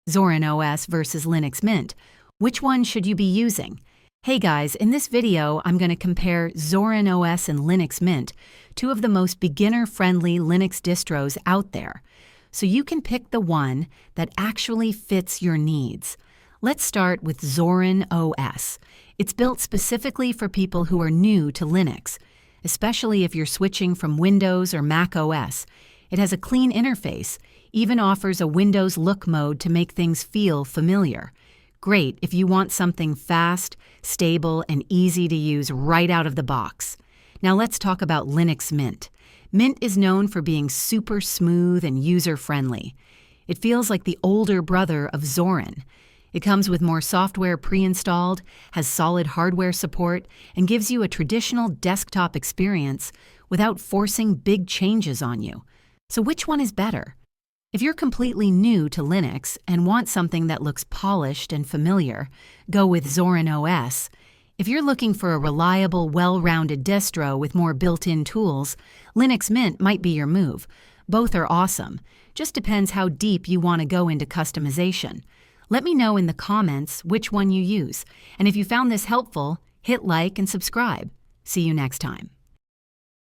Zorin OS versus Linux Mint. Which one should you be using? Hey guys, in this video, I'm going to compare Zorin OS and Linux Mint, two of the most beginner-friendly Linux distros out there. So you can pick the one that actually fits your needs. Let's start with Zorin OS. It's built specifically for people who are new to Linux, especially if you're switching from Windows or Mac OS. It has a clean interface, even offers a Windows look mode to make things feel familiar. Great if you want something fast, stable, and easy to use right out of the box. Now let's talk about Linux Mint. Mint is known for being super smooth and user-friendly. It feels like the older brother of Zorin. It comes with more software pre-installed, has solid hardware support, and gives you a traditional desktop experience without forcing big changes on you. So which one is better? If you're completely new to Linux and want something that looks polished and familiar, go with Zorin OS. If you're looking for a reliable, well-rounded distro with more built-in tools, Linux Mint might be your move. Both are awesome. Just depends how deep you want to go into customization. Let me know in the comments which one you use. And if you found this helpful, hit like and subscribe. See you next time.